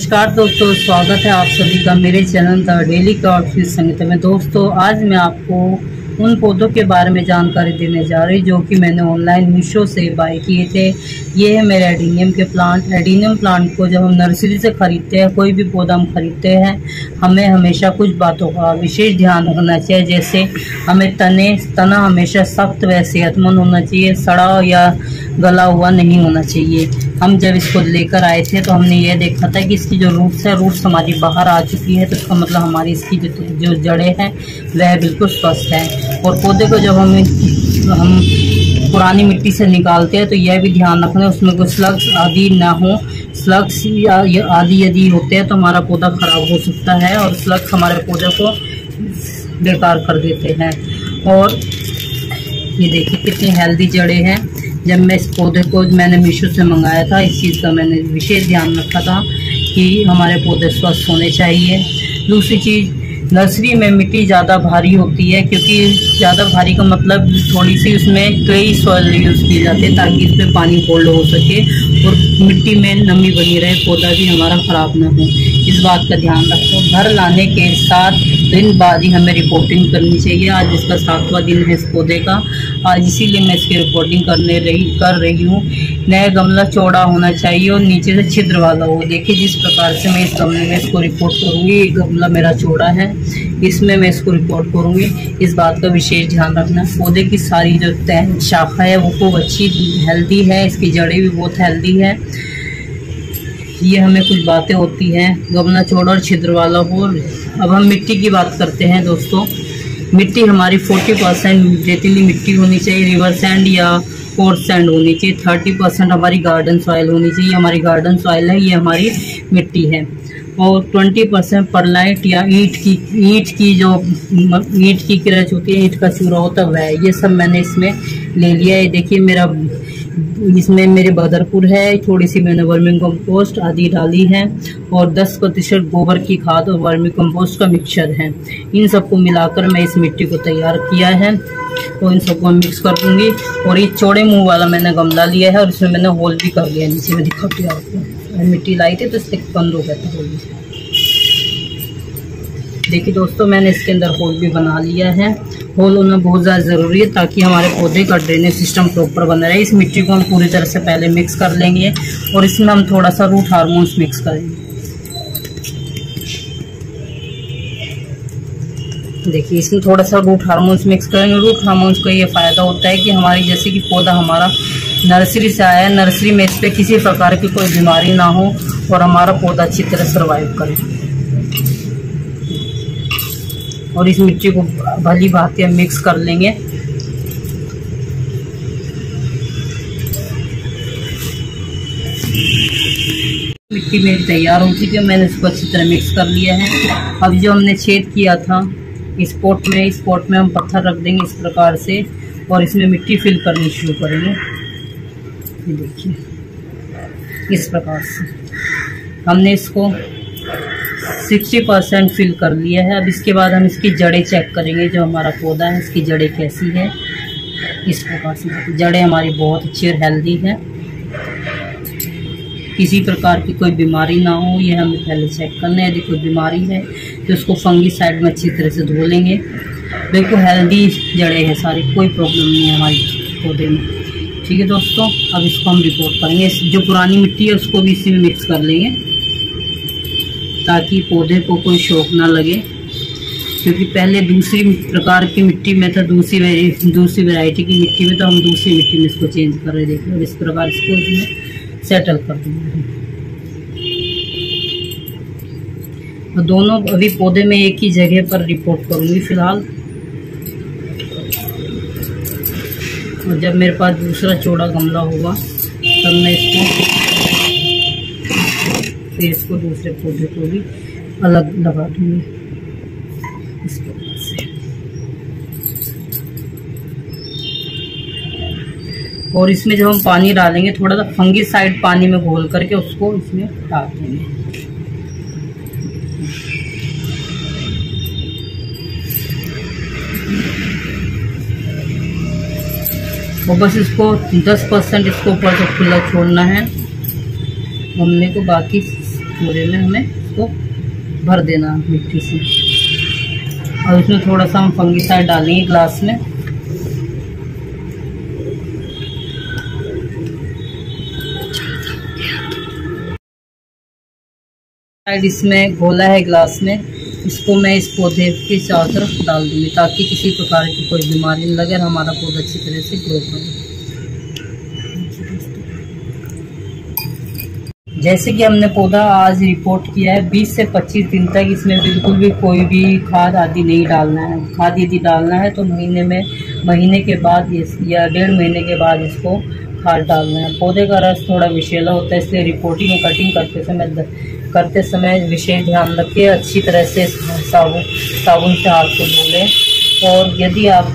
नमस्कार दोस्तों, स्वागत है आप सभी का मेरे channel the daily craft with Sangeeta में। दोस्तों आज मैं आपको उन पौधों के बारे में जानकारी देने जा रही जो कि मैंने ऑनलाइन मीशो से बाय किए थे। ये है मेरे एडीनियम के प्लांट। एडीनियम प्लांट को जब हम नर्सरी से खरीदते हैं, कोई भी पौधा हम खरीदते हैं, हमें हमेशा कुछ बातों का विशेष ध्यान रखना चाहिए। जैसे हमें तना हमेशा सख्त व सेहतमंद होना चाहिए, सड़ा या गला हुआ नहीं होना चाहिए। हम जब इसको लेकर आए थे तो हमने ये देखा था कि इसकी जो रूट्स हमारी बाहर आ चुकी है, तो इसका मतलब हमारी इसकी जो जड़ें हैं वह बिल्कुल स्वस्थ है। और पौधे को जब हम पुरानी मिट्टी से निकालते हैं तो यह भी ध्यान रखना उसमें कोई स्लग्स आदि ना हो। स्लग्स आदि यदि होते हैं तो हमारा पौधा खराब हो सकता है और स्लग्स हमारे पौधे को बेकार कर देते हैं। और ये देखिए कितनी हेल्दी जड़ें हैं। जब मैं इस पौधे को मैंने मीशो से मंगाया था, इस चीज़ का मैंने विशेष ध्यान रखा था कि हमारे पौधे स्वस्थ होने चाहिए। दूसरी चीज़, नर्सरी में मिट्टी ज़्यादा भारी होती है, क्योंकि ज़्यादा भारी का मतलब थोड़ी सी उसमें क्लेई सॉइल यूज़ किए जाते हैं ताकि इसमें पानी होल्ड हो सके और मिट्टी में नमी बनी रहे, पौधा भी हमारा ख़राब ना हो। इस बात का ध्यान रखो। घर लाने के 7 दिन बाद ही हमें रिपोर्टिंग करनी चाहिए। आज इसका 7वां दिन है इस पौधे का, आज इसीलिए मैं इसकी रिपोर्टिंग कर रही हूँ। नया गमला चौड़ा होना चाहिए और नीचे से छिद्र वाला हो। देखिए जिस प्रकार से मैं इस गमले में इसको रिपोर्ट करूँगी, ये गमला मेरा चौड़ा है, इसमें मैं इसको रिपोर्ट करूँगी। इस बात का विशेष ध्यान रखना। पौधे की सारी जो शाखा है वो खूब अच्छी हेल्दी है, इसकी जड़ें भी बहुत हेल्दी है। ये हमें कुछ बातें होती हैं, गमला चौड़ा और छिद्र वाला हो। अब हम मिट्टी की बात करते हैं दोस्तों। मिट्टी हमारी 40% रेतीली मिट्टी होनी चाहिए, रिवर सैंड या कोर्स सैंड होनी चाहिए। 30% हमारी गार्डन सॉइल होनी चाहिए। हमारी गार्डन सॉइल है, ये हमारी मिट्टी है। और 20% परलाइट या ईंट की क्रच होती है, ईंट का चूरा होता है वह, ये सब मैंने इसमें ले लिया है। देखिए इसमें मेरे बदरपुर है, थोड़ी सी मैंने वर्मी कंपोस्ट आदि डाली है और 10% गोबर की खाद और वर्मी कंपोस्ट का मिक्सचर है। इन सबको मिलाकर मैं इस मिट्टी को तैयार किया है और इन सबको मिक्स कर दूंगी। और ये चौड़े मुंह वाला मैंने गमला लिया है और इसमें मैंने होल भी कर लिया। नीचे में दिखाती हूँ आपको, मिट्टी लाई थी तो इससे बंद हो गया था होल। देखिए दोस्तों, मैंने इसके अंदर होल भी बना लिया है। होल होना बहुत ज़्यादा ज़रूरी है ताकि हमारे पौधे का ड्रेनेज सिस्टम प्रॉपर बना रहे। इस मिट्टी को हम पूरी तरह से पहले मिक्स कर लेंगे और इसमें हम थोड़ा सा रूट हार्मोन्स मिक्स करेंगे। देखिए इसमें थोड़ा सा रूट हार्मोन्स मिक्स करेंगे। रूट हार्मोन्स का ये फ़ायदा होता है कि हमारी जैसे कि पौधा हमारा नर्सरी से आया है, नर्सरी में इस पर किसी प्रकार की कोई बीमारी ना हो और हमारा पौधा अच्छी तरह सर्वाइव करे। और इस मिट्टी को भली भांति हम मिक्स कर लेंगे। मिट्टी मेरी तैयार हो चुकी है, मैंने इसको अच्छी तरह मिक्स कर लिया है। अब जो हमने छेद किया था इस पॉट में हम पत्थर रख देंगे इस प्रकार से और इसमें मिट्टी फिल करनी शुरू करेंगे। ये देखिए इस प्रकार से हमने इसको 60% फिल कर लिया है। अब इसके बाद हम इसकी जड़ें चेक करेंगे। जो हमारा पौधा है इसकी जड़ें कैसी है। इस प्रकार से जड़ें हमारी बहुत अच्छी और हेल्दी है, किसी प्रकार की कोई बीमारी ना हो, ये हमें पहले चेक करना है। यदि कोई बीमारी है तो उसको फंगीसाइड में अच्छी तरह से धो लेंगे। बिल्कुल हेल्दी जड़ें हैं सारी, कोई प्रॉब्लम नहीं है हमारी पौधे में। ठीक है दोस्तों, अब इसको हम रिपोर्ट करेंगे। जो पुरानी मिट्टी है उसको भी इसी में मिक्स कर लेंगे ताकि पौधे को कोई शौक ना लगे, क्योंकि पहले दूसरी प्रकार की मिट्टी में था, दूसरी वैरायटी की मिट्टी में, तो हम दूसरी मिट्टी में इसको चेंज कर रहे। देखिए इस प्रकार इसको इसमें सेटल कर देंगे। तो दोनों अभी पौधे में एक ही जगह पर रिपोर्ट करूँगी फिलहाल। और जब मेरे पास दूसरा चौड़ा गमला होगा तब मैं इसको दूसरे पौधे को भी अलग लगा दूंगी इस प्रकार से। और इसमें जब हम पानी डालेंगे थोड़ा सा फंगीसाइड पानी में घोल करके उसको इसमें डाल देंगे। और बस इसको 10% इसको ऊपर से खुला छोड़ना है गमले को, बाकी पूरे में हमें इसको भर देना मिट्टी से। और इसमें थोड़ा सा हम फंगिसाइड डालेंगे ग्लास में। इसमें घोला है ग्लास में, इसको मैं इस पौधे के चारों तरफ डाल दूंगी ताकि किसी प्रकार की कोई बीमारी न लगे और हमारा पौधा अच्छी तरह से ग्रो करे। जैसे कि हमने पौधा आज रिपोर्ट किया है, 20 से 25 दिन तक इसमें बिल्कुल भी कोई भी खाद आदि नहीं डालना है। खाद यदि डालना है तो महीने के बाद या 1.5 महीने के बाद इसको खाद डालना है। पौधे का रस थोड़ा विषैला होता है, इसलिए रिपोर्टिंग और कटिंग करते समय विशेष ध्यान रखें। अच्छी तरह से साबुन से हाथ को धो लें। और यदि आप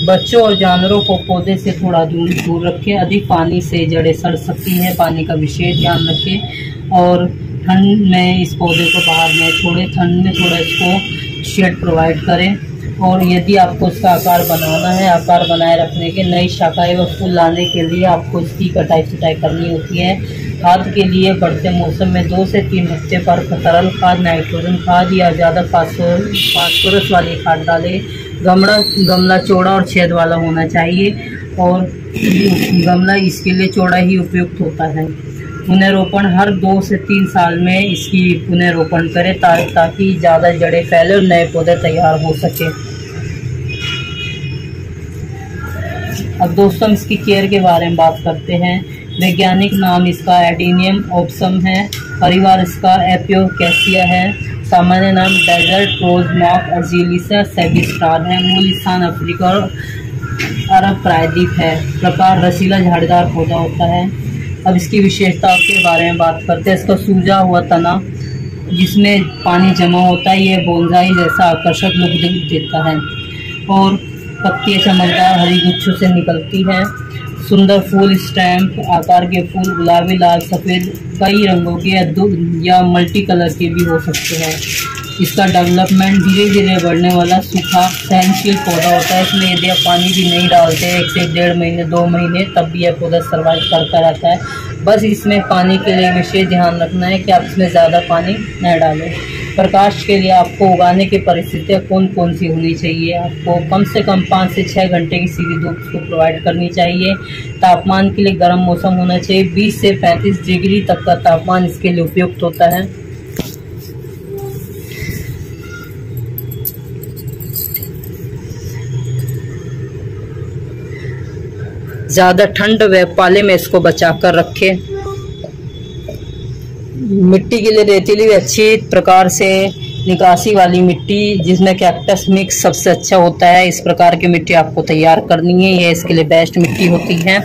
बच्चों और जानवरों को पौधे से थोड़ा दूर रखें। अधिक पानी से जड़ें सड़ सकती हैं, पानी का विशेष ध्यान रखें। और ठंड में इस पौधे को बाहर न छोड़ें, ठंड में थोड़ा इसको शेड प्रोवाइड करें। और यदि आपको इसका आकार बनाना है, आकार बनाए रखने के नई शाखाएं व फूल लाने के लिए आपको इसकी कटाई छटाई करनी होती है। खाद के लिए बढ़ते मौसम में 2 से 3 हफ्ते पर तरल खाद, नाइट्रोजन खाद या ज़्यादा फास्फोरस वाली खाद डालें। गमला चौड़ा और छेद वाला होना चाहिए और गमला इसके लिए चौड़ा ही उपयुक्त होता है। पुनरोपण हर 2 से 3 साल में इसकी पुनरोपण करें ताकि ज़्यादा जड़ें फैले और नए पौधे तैयार हो सके। अब दोस्तों हम इसकी केयर के बारे में बात करते हैं। वैज्ञानिक नाम इसका एडेनियम ओप्सम है, परिवार इसका एपियोकैसिया है, सामान्य नाम डेजर्ट रोज मॉक अजीलिसा सेबिस्टार है, मूल स्थान अफ्रीका और अरब प्रायद्वीप है, प्रकार रसीला झाड़ीदार पौधा होता है। अब इसकी विशेषताओं के बारे में बात करते हैं। इसका सूजा हुआ तना जिसमें पानी जमा होता है, ये बोनसाई जैसा आकर्षक लुक देता है और पत्तियां चमकदार हरी गुच्छों से निकलती हैं। सुंदर फूल स्टैम्प आकार के फूल गुलाबी, लाल, सफ़ेद, कई रंगों के या मल्टी कलर के भी हो सकते हैं। इसका डेवलपमेंट धीरे धीरे बढ़ने वाला सूखा सहनशील पौधा होता है। इसमें यदि आप पानी भी नहीं डालते 1 से 1.5 महीने 2 महीने तब भी यह पौधा सर्वाइव करता रहता है। बस इसमें पानी के लिए विशेष ध्यान रखना है कि आप इसमें ज़्यादा पानी न डालें। प्रकाश के लिए आपको उगाने की परिस्थितियाँ कौन सी होनी चाहिए। आपको कम से कम 5 से 6 घंटे की सीधी धूप को प्रोवाइड करनी चाहिए। तापमान के लिए गर्म मौसम होना चाहिए, 20 से 35 डिग्री तक का तापमान इसके लिए उपयुक्त होता है। ज़्यादा ठंड व पाले में इसको बचा कर रखें। मिट्टी के लिए रेतीली व अच्छी प्रकार से निकासी वाली मिट्टी जिसमें कैक्टस मिक्स सबसे अच्छा होता है, इस प्रकार की मिट्टी आपको तैयार करनी है। ये इसके लिए बेस्ट मिट्टी होती है।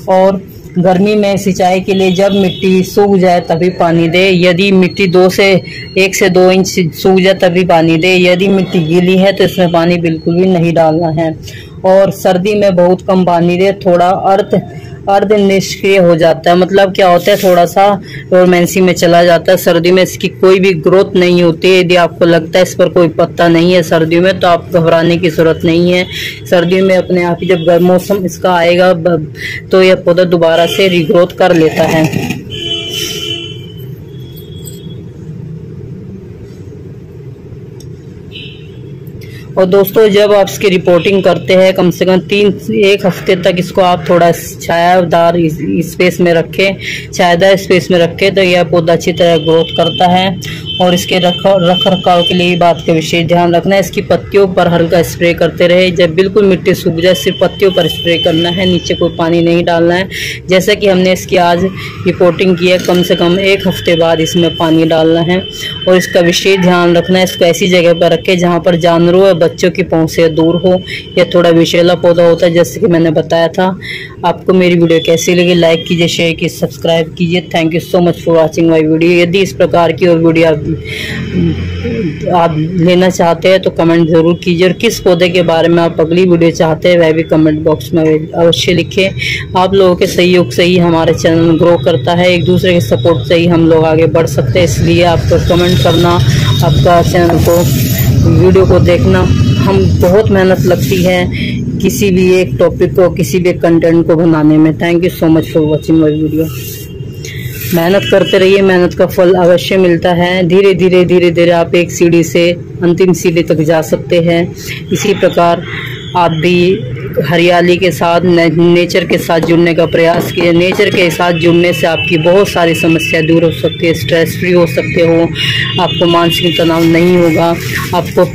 और गर्मी में सिंचाई के लिए जब मिट्टी सूख जाए तभी पानी दे। यदि मिट्टी 1 से 2 इंच सूख जाए तभी पानी दे। यदि मिट्टी गीली है तो इसमें पानी बिल्कुल भी नहीं डालना है। और सर्दी में बहुत कम पानी दे, थोड़ा अर्ध निष्क्रिय हो जाता है। मतलब क्या होता है, थोड़ा सा डोरमेंसी में चला जाता है। सर्दी में इसकी कोई भी ग्रोथ नहीं होती है। यदि आपको लगता है इस पर कोई पत्ता नहीं है सर्दियों में तो आप घबराने की जरूरत नहीं है। सर्दियों में अपने आप ही जब गर्म मौसम इसका आएगा तो यह पौधा दोबारा से रीग्रोथ कर लेता है। और दोस्तों जब आप इसकी रिपोर्टिंग करते हैं कम से कम 1 हफ्ते तक इसको आप थोड़ा छायादार स्पेस में रखें, छायादार स्पेस में रखें तो यह पौधा अच्छी तरह ग्रोथ करता है। और इसके रख रखाव के लिए बात का विशेष ध्यान रखना है। इसकी पत्तियों पर हल्का स्प्रे करते रहे। जब बिल्कुल मिट्टी सूख जाए सिर्फ पत्तियों पर स्प्रे करना है, नीचे कोई पानी नहीं डालना है। जैसे कि हमने इसकी आज रिपोर्टिंग की है, कम से कम 1 हफ्ते बाद इसमें पानी डालना है। और इसका विशेष ध्यान रखना है, इसको ऐसी जगह पर रखें जहाँ पर जानवरों या बच्चों की पहुँच से दूर हो। यह थोड़ा विषैला पौधा होता है जैसे कि मैंने बताया था। आपको मेरी वीडियो कैसी लगी लाइक कीजिए, शेयर कीजिए, सब्सक्राइब कीजिए। Thank you so much for watching my video. यदि इस प्रकार की और वीडियो आप लेना चाहते हैं तो कमेंट ज़रूर कीजिए। और किस पौधे के बारे में आप अगली वीडियो चाहते हैं वह भी कमेंट बॉक्स में अवश्य लिखें। आप लोगों के सहयोग से ही हमारे चैनल ग्रो करता है, एक दूसरे के सपोर्ट से ही हम लोग आगे बढ़ सकते हैं। इसलिए आपको कमेंट करना, आपका चैनल को वीडियो को देखना, हम बहुत मेहनत लगती है किसी भी एक टॉपिक को, किसी भी कंटेंट को बनाने में। Thank you so much for watching my video. मेहनत करते रहिए, मेहनत का फल अवश्य मिलता है। धीरे धीरे आप एक सीढ़ी से अंतिम सीढ़ी तक जा सकते हैं। इसी प्रकार आप भी हरियाली के साथ, नेचर के साथ जुड़ने का प्रयास कीजिए। नेचर के साथ जुड़ने से आपकी बहुत सारी समस्याएं दूर हो सकती है, स्ट्रेस फ्री हो सकते हो, आपको मानसिक तनाव नहीं होगा, आपको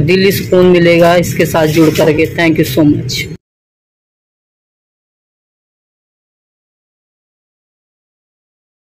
दिली सुकून मिलेगा इसके साथ जुड़ करके। Thank you so much.